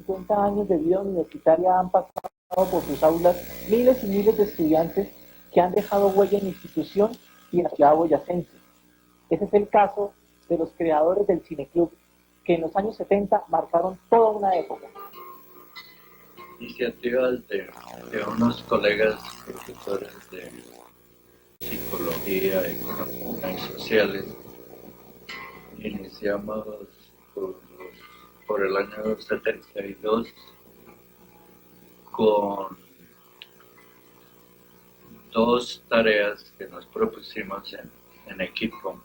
50 años de vida universitaria han pasado por sus aulas miles y miles de estudiantes que han dejado huella en la institución y en la ciudad boyacense. Ese es el caso de los creadores del Cineclub, que en los años 70 marcaron toda una época. Iniciativas de unos colegas profesores de psicología, economía y sociales. Iniciamos por el año 72 con dos tareas que nos propusimos en equipo.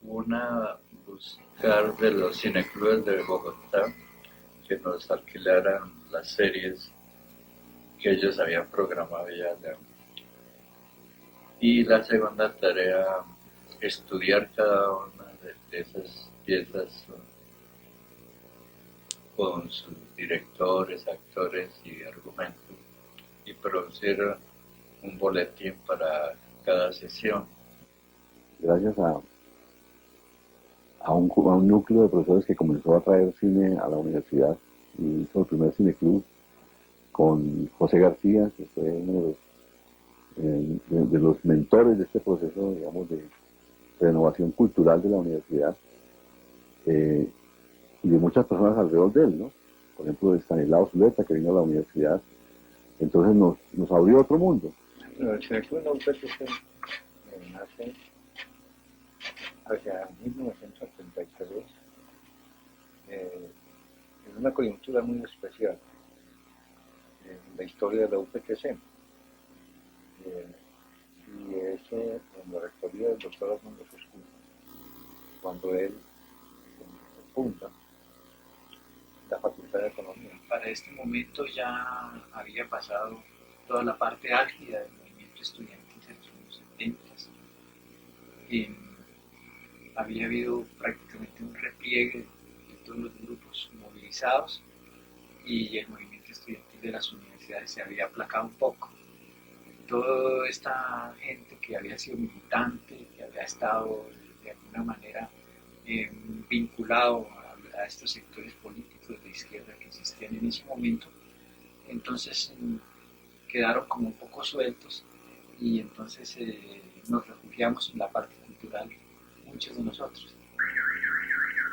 Una, buscar de los cineclubes de Bogotá que nos alquilaran las series que ellos habían programado ya. Y la segunda tarea, estudiar cada una de esas piezas con sus directores, actores y argumentos y producir un boletín para cada sesión. Gracias a un núcleo de profesores que comenzó a traer cine a la universidad y hizo el primer cineclub con José García, que fue uno de los mentores de este proceso, digamos, de renovación cultural de la universidad, y de muchas personas alrededor de él, ¿no? Por ejemplo, de Estanislao Zuleta, que vino a la universidad. Entonces nos abrió otro mundo. El cineclub no nace hacia 1933, en una coyuntura muy especial en la historia de la UPTC. Y eso en la rectoría del doctor Armando Foscura, cuando él funda la Facultad de Economía. Para este momento ya había pasado toda la parte álgida del movimiento estudiantil en los 70. Había habido prácticamente un repliegue de todos los grupos movilizados y el movimiento estudiantil de las universidades se había aplacado un poco. Toda esta gente que había sido militante, que había estado de alguna manera vinculado a estos sectores políticos de izquierda que existían en ese momento, entonces quedaron como un poco sueltos y entonces nos refugiamos en la parte cultural, muchos de nosotros.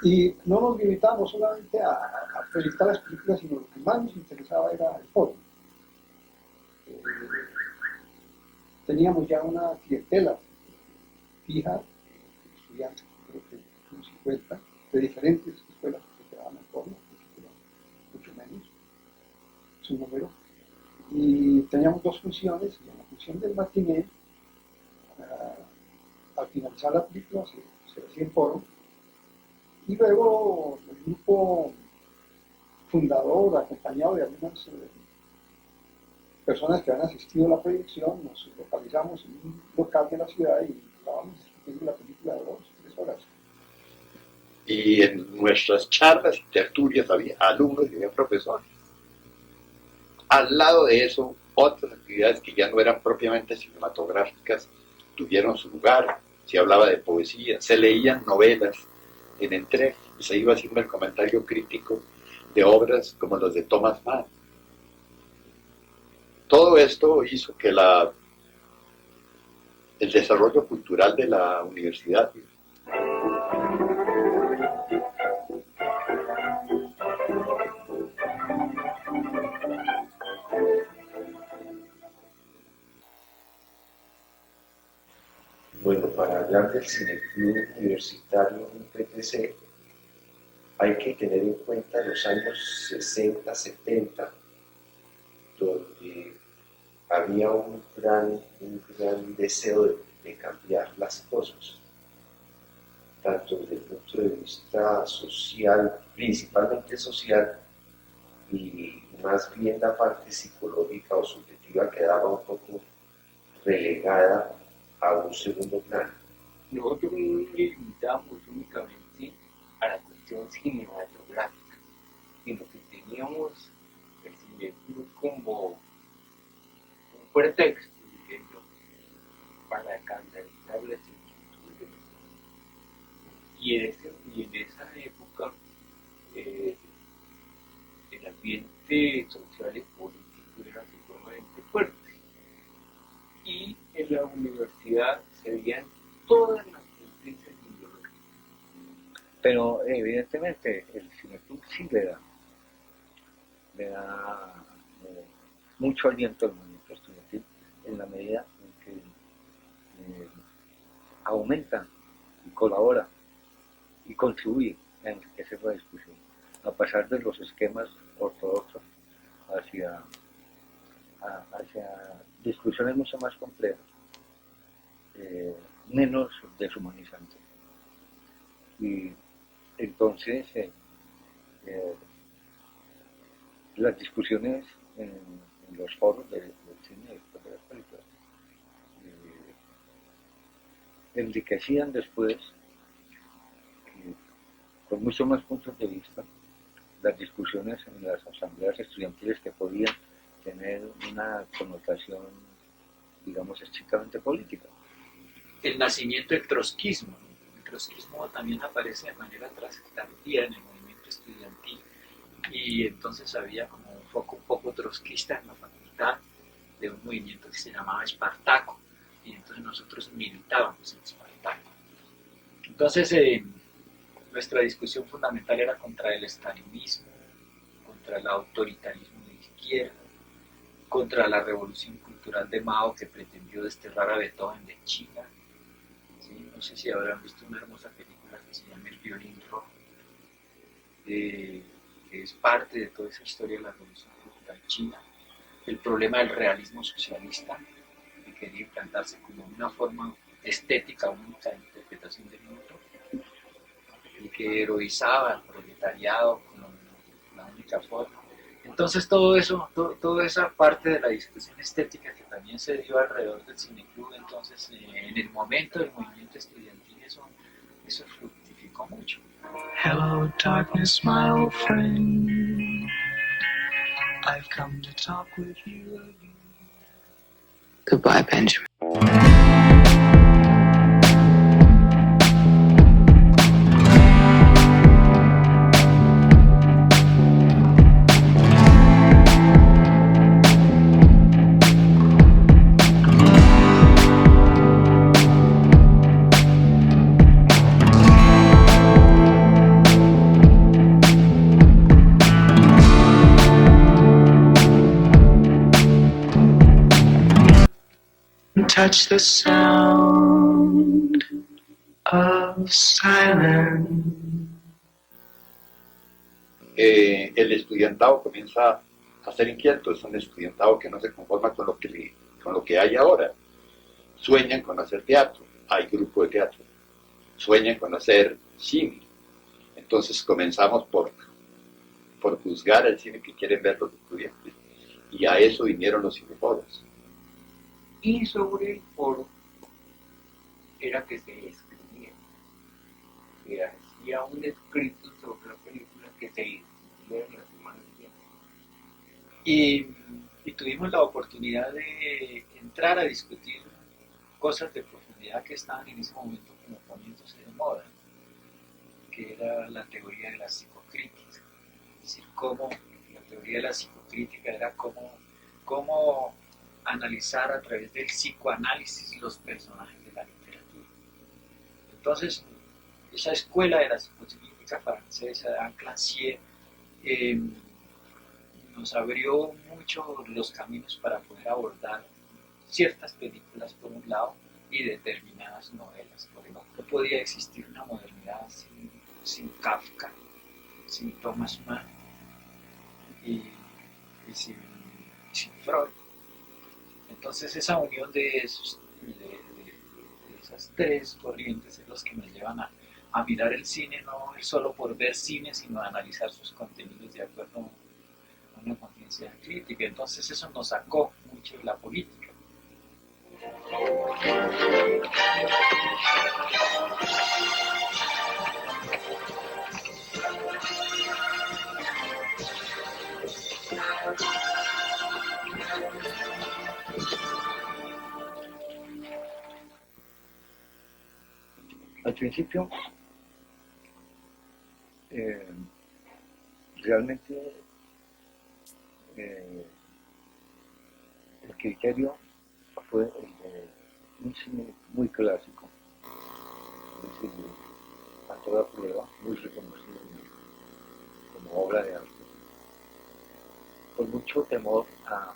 Y no nos limitamos solamente a proyectar las películas, sino lo que más nos interesaba era el foro. Teníamos ya una clientela fija, estudiantes, creo que unos 50, de diferentes escuelas que quedaban en foro, mucho menos su número. Y teníamos dos funciones, y en la función del matiné, al finalizar la película se hacía el foro, y luego el grupo fundador, acompañado de algunas personas que han asistido a la proyección, nos localizamos en un local de la ciudad y estábamos discutiendo la película de 2 o 3 horas. Y en nuestras charlas y tertulias había alumnos y había profesores. Al lado de eso, otras actividades que ya no eran propiamente cinematográficas tuvieron su lugar. Se hablaba de poesía, se leían novelas en entrega y se iba haciendo el comentario crítico de obras como las de Thomas Mann. Todo esto hizo que el desarrollo cultural de la universidad Bueno, para hablar del cineclub universitario en PTC hay que tener en cuenta los años 60, 70, donde había un gran deseo de cambiar las cosas, tanto desde el punto de vista social, principalmente social, y más bien la parte psicológica o subjetiva quedaba un poco relegada a un segundo plano. Nosotros no nos limitamos únicamente a la cuestión cinematográfica, sino que teníamos el cineclub como un pretexto, diría, para canalizar las inquietudes. Y en esa época ambiente social y político era supremamente fuerte. Y en la universidad se veían todas las tendencias ideológicas. Pero evidentemente el cineclub sí le da mucho aliento al movimiento estudiantil en la medida en que aumenta y colabora y contribuye a enriquecer la discusión, a pasar de los esquemas ortodoxos hacia discusiones mucho más complejas, menos deshumanizantes. Y entonces las discusiones en los foros del cine después de las películas enriquecían después con muchos más puntos de vista las discusiones en las asambleas estudiantiles que podían tener una connotación, digamos, estrictamente política. El nacimiento del trotskismo. El trotskismo también aparece de manera tardía en el movimiento estudiantil y entonces había como un foco un poco trotskista en la facultad de un movimiento que se llamaba Espartaco y entonces nosotros militábamos en Espartaco. Entonces nuestra discusión fundamental era contra el estalinismo, contra el autoritarismo de izquierda, contra la revolución cultural de Mao que pretendió desterrar a Beethoven de China. ¿Sí? No sé si habrán visto una hermosa película que se llama El violín rojo, que es parte de toda esa historia de la revolución cultural china. El problema del realismo socialista, que quería implantarse como una forma estética única de interpretación del mundo, y que heroizaba al proletariado como la única forma. Entonces todo eso, toda esa parte de la discusión estética que también se dio alrededor del cineclub, entonces en el momento del movimiento estudiantil eso fructificó mucho. Hello darkness, my old friend. I've come to talk with you again. Goodbye, Benjamin. Touch the sound of silence. El estudiantado comienza a ser inquieto, es un estudiantado que no se conforma con lo que hay ahora. Sueñan con hacer teatro, hay grupo de teatro. Sueñan con hacer cine. Entonces comenzamos por juzgar el cine que quieren ver los estudiantes. Y a eso vinieron los cineforos. Y sobre el foro era que se escribía, se hacía un escrito sobre la película que se discutía en la semana siguiente. Y tuvimos la oportunidad de entrar a discutir cosas de profundidad que estaban en ese momento como poniéndose de moda, que era la teoría de la psicocrítica. Es decir, cómo la teoría de la psicocrítica era cómo analizar a través del psicoanálisis los personajes de la literatura. Entonces, esa escuela de la psicocrítica francesa de Anne Clancier nos abrió mucho los caminos para poder abordar ciertas películas por un lado y determinadas novelas por el otro. No podía existir una modernidad sin Kafka, sin Thomas Mann y sin Freud. Entonces esa unión de esas tres corrientes es los que nos llevan a mirar el cine, no solo por ver cine, sino a analizar sus contenidos de acuerdo a una conciencia crítica. Entonces eso nos sacó mucho de la política. Al principio, realmente el criterio fue el de un cine muy clásico, es decir, a toda prueba, muy reconocido como obra de arte, con mucho temor a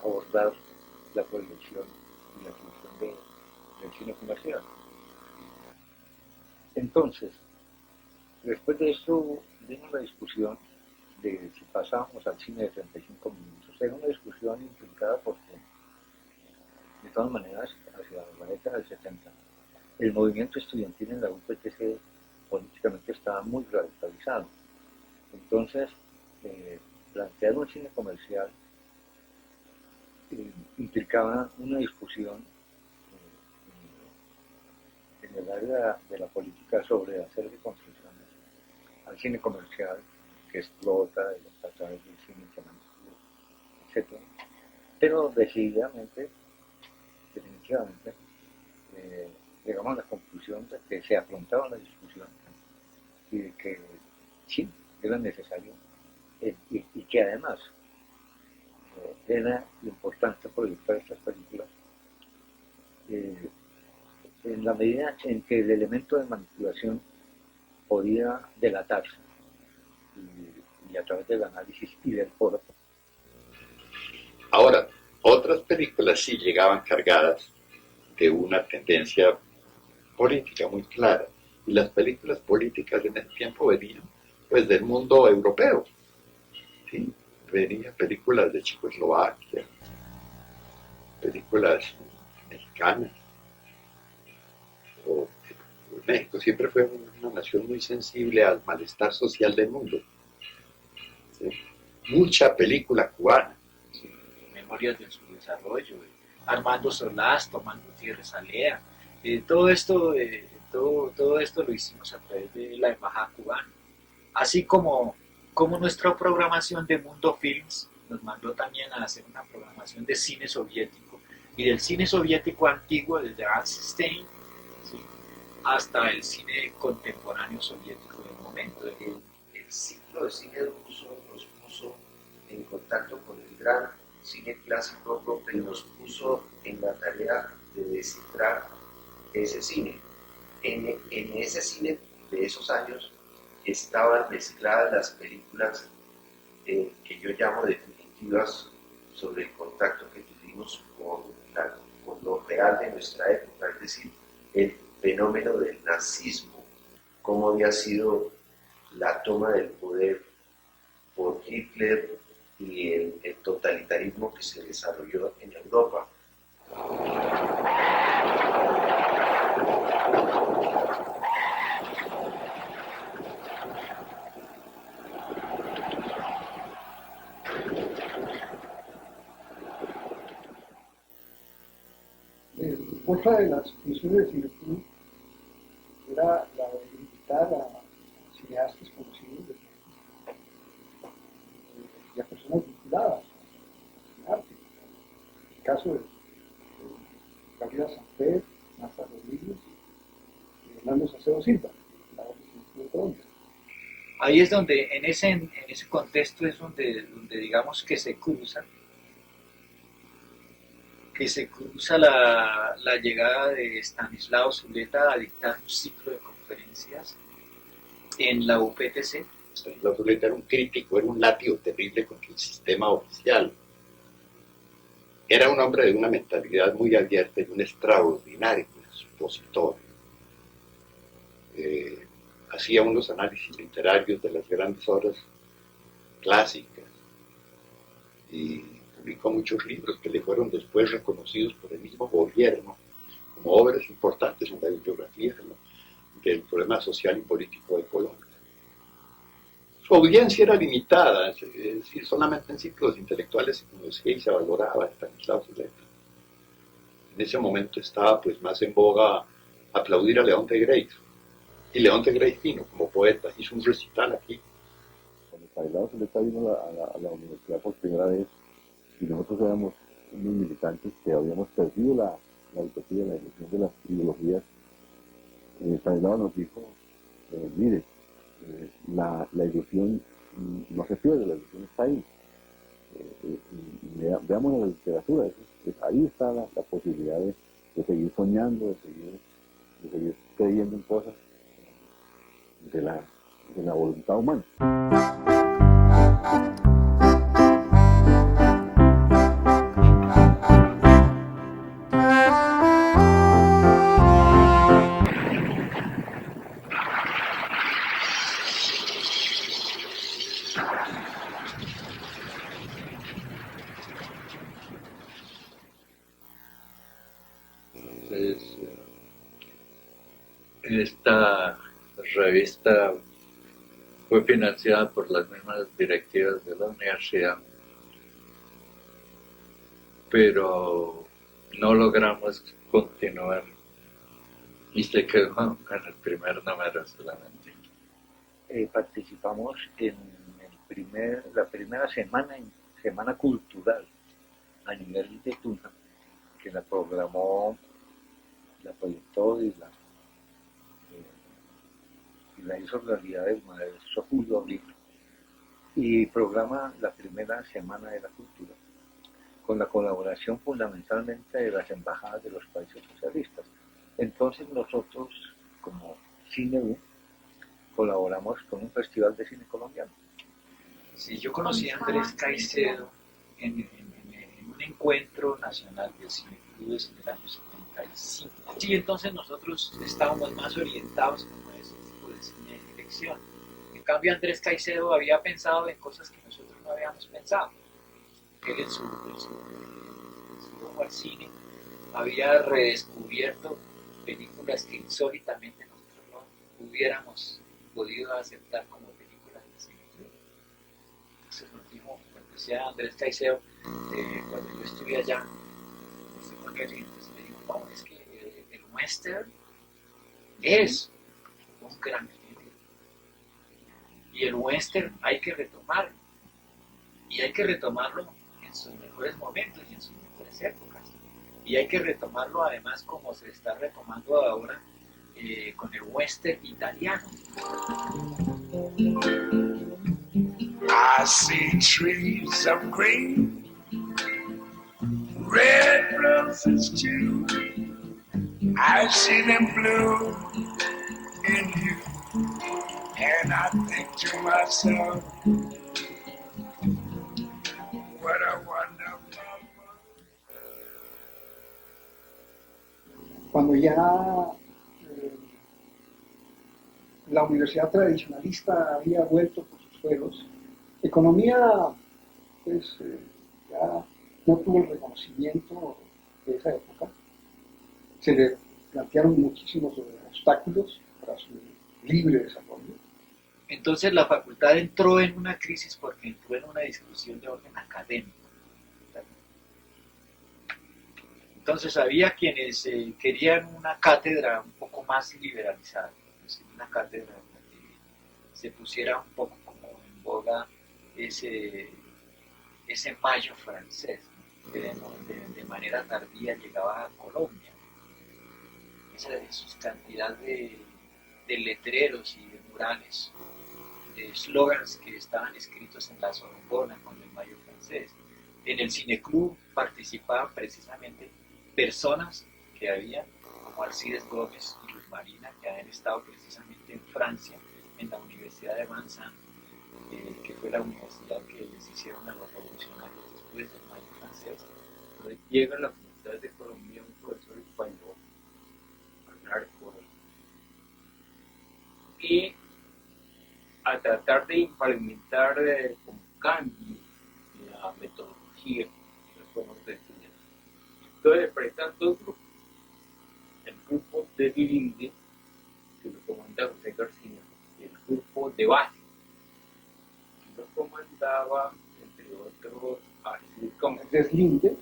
abordar la proyección y la función del cine comercial. Entonces, después de esto vino la discusión de si pasábamos al cine de 35 minutos. Era una discusión implicada porque, de todas maneras, hacia la década del 70, el movimiento estudiantil en la UPTC políticamente estaba muy radicalizado. Entonces, plantear un cine comercial implicaba una discusión en el área de la política sobre hacerle concesiones al cine comercial que explota a través del cine internacional, etc. Pero decididamente, definitivamente, llegamos a la conclusión de que se afrontaba la discusión y de que sí, era necesario y que además era importante proyectar estas películas en la medida en que el elemento de manipulación podía delatarse y a través del análisis y del foro. Ahora, otras películas sí llegaban cargadas de una tendencia política muy clara, y las películas políticas en ese tiempo venían pues del mundo europeo, ¿sí? Venían películas de Checoslovaquia, películas mexicanas, o México siempre fue una nación muy sensible al malestar social del mundo, ¿sí? Mucha película cubana, ¿sí? Memorias de su desarrollo, Armando Solás, Tomás Gutiérrez Alea, todo esto lo hicimos a través de la embajada cubana, así como nuestra programación de Mundo Films nos mandó también a hacer una programación de cine soviético, y del cine soviético antiguo, desde Eisenstein, ¿sí?, hasta el cine contemporáneo soviético del momento. El ciclo de cine ruso nos puso en contacto con el gran cine clásico europeo y nos puso en la tarea de descifrar ese cine. En ese cine de esos años estaban mezcladas las películas que yo llamo definitivas sobre el contacto que tuvimos con lo real de nuestra época, es decir, el fenómeno del nazismo, cómo había sido la toma del poder por Hitler y el totalitarismo que se desarrolló en Europa. Otra de las funciones del Cineclub era la de invitar a cineastas conocidos y a personas vinculadas al arte. El caso de Gabriela Sanfer, Marta Rodríguez y Hernando Salcedo Silva, la voz del Cineclub de Colombia. Ahí es donde, en ese contexto es donde digamos que se cruza la llegada de Stanislao Zuleta a dictar un ciclo de conferencias en la UPTC. Stanislao Zuleta era un crítico, era un látigo terrible contra el sistema oficial. Era un hombre de una mentalidad muy abierta y un extraordinario expositor. Hacía unos análisis literarios de las grandes obras clásicas y publicó muchos libros que le fueron después reconocidos por el mismo gobierno como obras importantes en la bibliografía del problema social y político de Colombia. Su audiencia era limitada, es decir, solamente en ciclos intelectuales se conocía y se valoraba a Stanislao Zuleta. En ese momento estaba pues más en boga aplaudir a León de Grey, y León de Grey vino como poeta, hizo un recital aquí. Cuando Stanislao Zuleta vino a la universidad por primera vez, y nosotros éramos unos militantes que habíamos perdido la utopía, la ilusión de las ideologías, Stanislao nos dijo, mire, la ilusión no se pierde, la educación está ahí. Veamos la literatura, ahí está la posibilidad de seguir soñando, de seguir creyendo en cosas de la voluntad humana. Entonces, esta revista fue financiada por las mismas directivas de la universidad, pero no logramos continuar y se quedó en el primer número solamente. Participamos en la primera semana cultural a nivel de Tuna, que la programó, la proyectó y la hizo realidad el maestro Julio Oliva, y programa la primera semana de la cultura, con la colaboración fundamentalmente de las embajadas de los países socialistas. Entonces nosotros, como CineU, colaboramos con un festival de cine colombiano. Sí, yo conocí a Andrés Caicedo en un encuentro nacional de cineclubes en el año 75. Sí, entonces nosotros estábamos más orientados como a ese tipo de cine de dirección. En cambio, Andrés Caicedo había pensado en cosas que nosotros no habíamos pensado. Él en su ojo al cine había redescubierto películas que insólitamente nosotros no hubiéramos podido aceptar como películas de cine. Entonces nos dijo, como decía Andrés Caicedo, cuando yo estuve allá, entonces me dijo, no, es que el western es un gran género. Y el western hay que retomarlo. Y hay que retomarlo en sus mejores momentos y en sus mejores épocas. Y hay que retomarlo además como se está retomando ahora con el western italiano. I see trees of green, red roses too. I see them blue in you, and I think to myself, what a wonderful world. Cuando ya la universidad tradicionalista había vuelto por sus suelos, economía pues ya no tuvo el reconocimiento de esa época. Se le plantearon muchísimos obstáculos para su libre desarrollo. Entonces la facultad entró en una crisis porque entró en una discusión de orden académico. Entonces había quienes querían una cátedra un poco más liberalizada, es decir, una cátedra donde se pusiera un poco como en boga ese mayo francés, ¿no? Que de manera tardía llegaba a Colombia. Esa cantidad de letreros y de murales, de slogans que estaban escritos en la Sorbona con el mayo francés. En el cineclub participaban precisamente personas que habían, como Alcides Gómez y Luz Marina, que habían estado precisamente en Francia, en la Universidad de Vincennes, que fue la universidad que les hicieron a los revolucionarios después del mayo francés. Entonces llega a la Universidad de Colombia un profesor español a hablar con él y a tratar de implementar con cambio la metodología de las formas de enseñanza. Entonces le prestan dos grupos: el grupo de bilingüe, que lo comanda José García, y el grupo de base, que lo comandaba, entre otros, Alcides Gómez. Deslinde,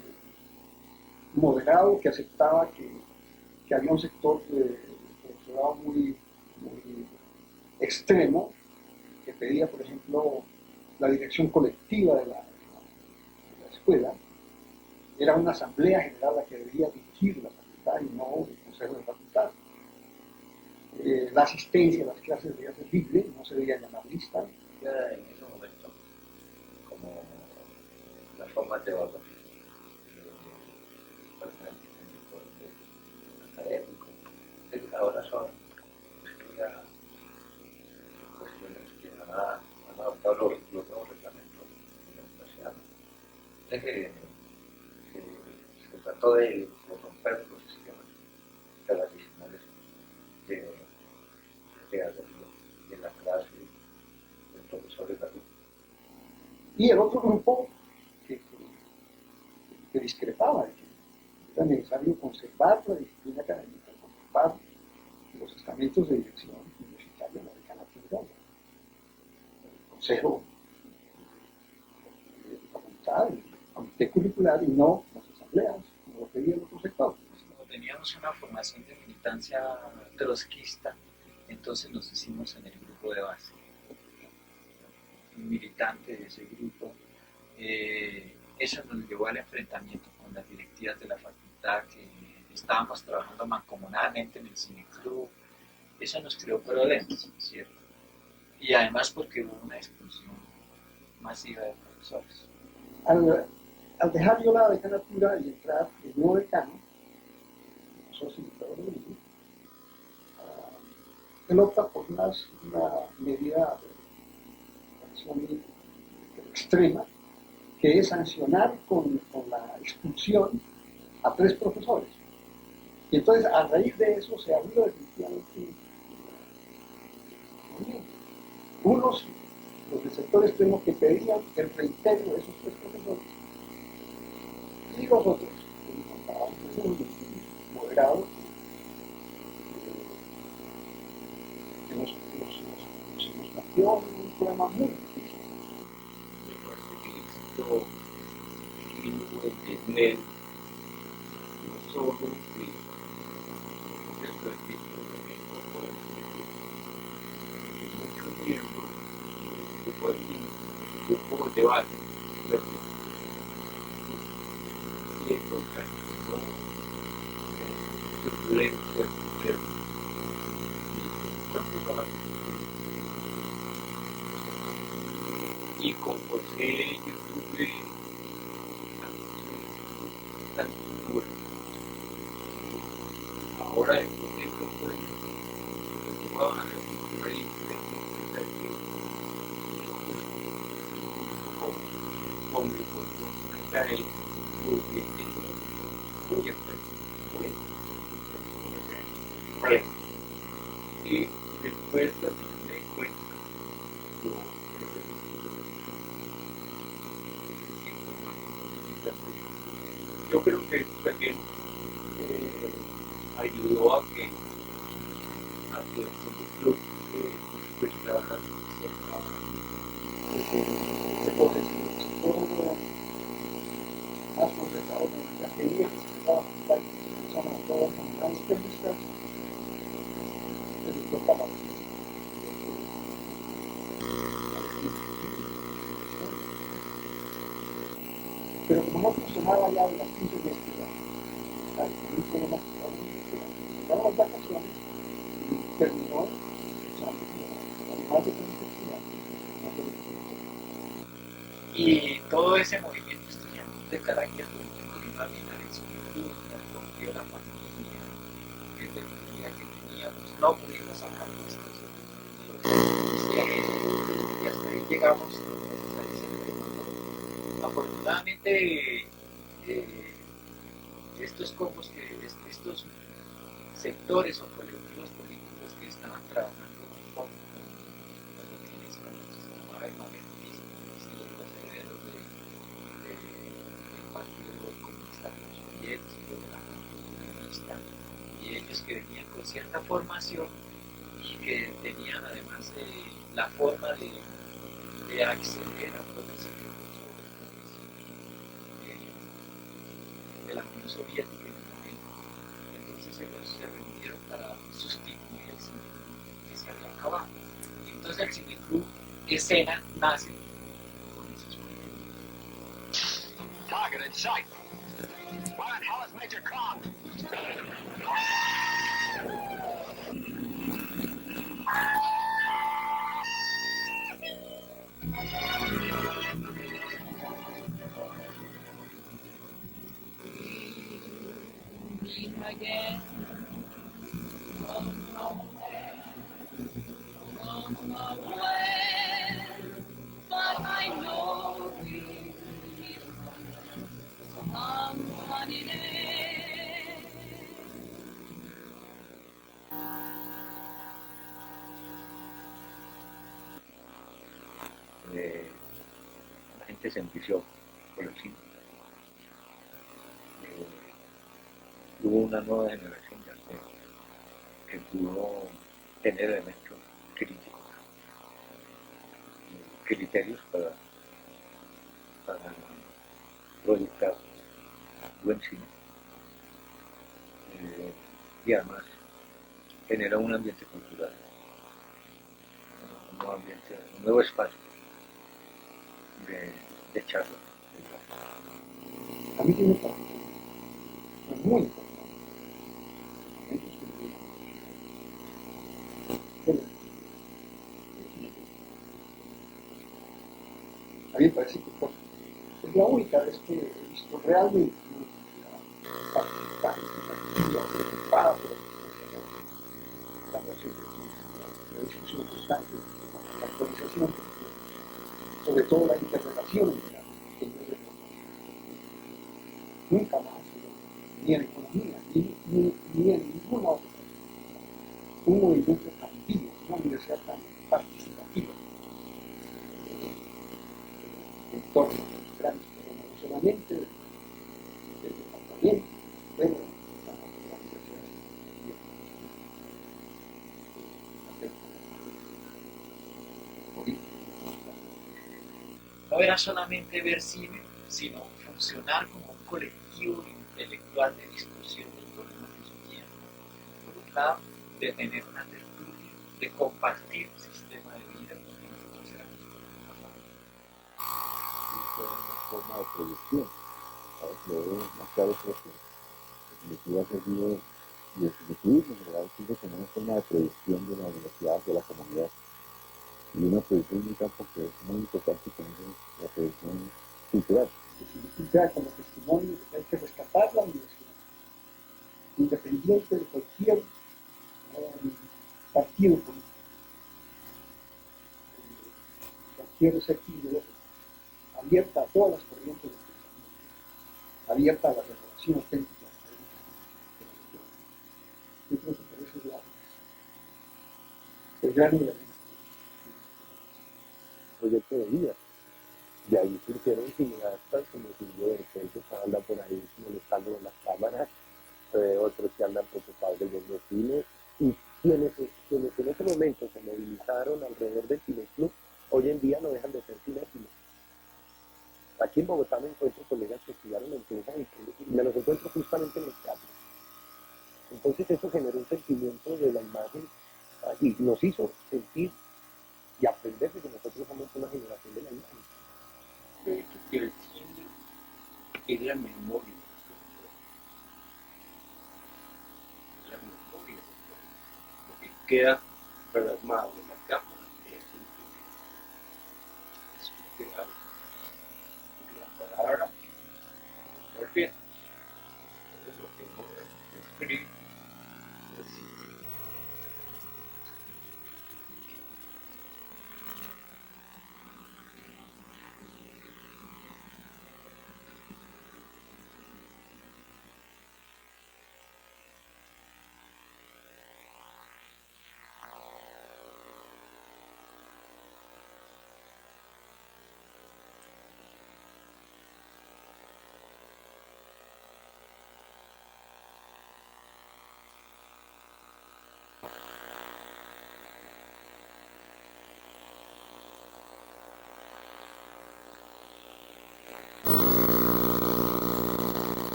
moderado, que aceptaba que había un sector de profesorado muy extremo, que pedía, por ejemplo, la dirección colectiva de la escuela. Era una asamblea general la que debía dirigir la facultad y no el consejo de facultad. La asistencia a las clases debía ser libre, no se debía llamar lista. En esos Mateo académico. Ahora son ya cuestiones que han adoptado los nuevos reglamentos de la universidad. De que se trató de romper los sistemas tradicionales de la clase del profesor de la luz. Y el otro grupo que discrepaba de que era necesario conservar la disciplina académica, conservar los estamentos de dirección universitaria, la decanatura, el consejo de facultad, el comité curricular y no las asambleas, como lo pedía el otro sector. Como teníamos una formación de militancia trotskista, entonces nos hicimos en el grupo de base. Un militante de ese grupo, eso nos llevó al enfrentamiento con las directivas de la facultad, que estábamos trabajando mancomunadamente en el cineclub. Eso nos creó problemas, ¿cierto? Y además porque hubo una expulsión masiva de profesores. Al dejar yo la decanatura y entrar el nuevo decano, el socio dictador de Bolivia, él opta por una medida de acción extrema, que es sancionar con la expulsión a 3 profesores. Y entonces, a raíz de eso, se abrió definitivamente unos, los del sector extremo, que pedían el reintegro de esos 3 profesores, y los otros, que nos contaban, moderados, que nos planteó un problema muy difícil. Me parece que el éxito clínico del PNED no solo que esto es muchos miembros del grupo de debate, y esto transformó turbulencias internas y con José yo tuve tan dura. Ahora el contexto fue que yo a la con mi fortuna él porque muy y después me di cuenta yo creo que esto también ayudó a que el club se posiciona más concentrado en la teoría que se estaba usando todas con grandes periodistas del sector parlamentario. Pero como no funcionaba ya el asunto de estudiar, un problema que daba las vacaciones y terminó usando más de 30 estudiantes. Y todo ese movimiento estudiantil de carácter político vino a minar en su cultura, rompió la familia, que teníamos, no pudimos sacar nuestros y hasta ahí llegamos a ese nivel. Afortunadamente, estos sectores o colectivos políticos que estaban trabajando con lo que en español se llamaba el mavernismo, los herederos del Partido Comunista Soviético, de la Unión Comunista, y ellos que venían con cierta formación y que tenían además la forma de acceder a todo ese de la Unión Soviética en el momento. Entonces ellos se reunieron para sustituir el cineclub que se había acabado. Y entonces el cineclub Escena nace con esos proyectos. Target in sight. Where in hell is Major Kong? again from nowhere, from nowhere, but I know we'll someone in it. La gente se envició por el cine. Hubo una nueva generación ya que pudo tener elementos críticos, criterios para proyectar buen cine. Y además genera un ambiente cultural, un nuevo espacio de charla. A mí sí me parece muy importante. A mí me parece que es la única vez que he visto realmente participante, preocupada por la discusión constante, la actualización, sobre todo la interrelación que nunca más, ni en economía, ni en ninguna otra, un movimiento tan vivo, una universidad tan participativa en torno a los grandes problemas, no solamente del departamento, pero de la universidad política. No era solamente ver cine, sino funcionar como un colectivo intelectual de discusión de los problemas de su tiempo. Por un lado, de tener una tertulia, de compartir un sistema de vida que nosotros éramos Una forma de proyección, ¿sabes? Lo veo más claro que el estudio ha servido y el estudio en general sirve como una forma de proyección de la universidad, de la comunidad. Y una proyección en un campo que es muy importante como es la proyección cultural. Cultural como testimonio de que hay que rescatar la universidad, independiente de cualquier partido político, cualquier sector ideológico, abierta a todas las corrientes de pensamiento, abierta a la renovación auténtica de la religión. Yo creo que por eso es el gran elemento. Proyecto de vida. De ahí surgieron cineastas como Silvio Bertel, que anda por ahí molestando en las cámaras, otros que andan preocupados del mundo cine, y quienes en ese momento se movilizaron alrededor del cineclub, hoy en día no dejan de ser cinéfilos. Aquí en Bogotá me encuentro colegas que estudiaron en prensa y me los encuentro justamente en los teatros. Entonces eso generó un sentimiento de la imagen y nos hizo sentir y aprender de que nosotros somos una generación de la imagen. De hecho, que el cine es la memoria. La memoria. Lo que queda plasmado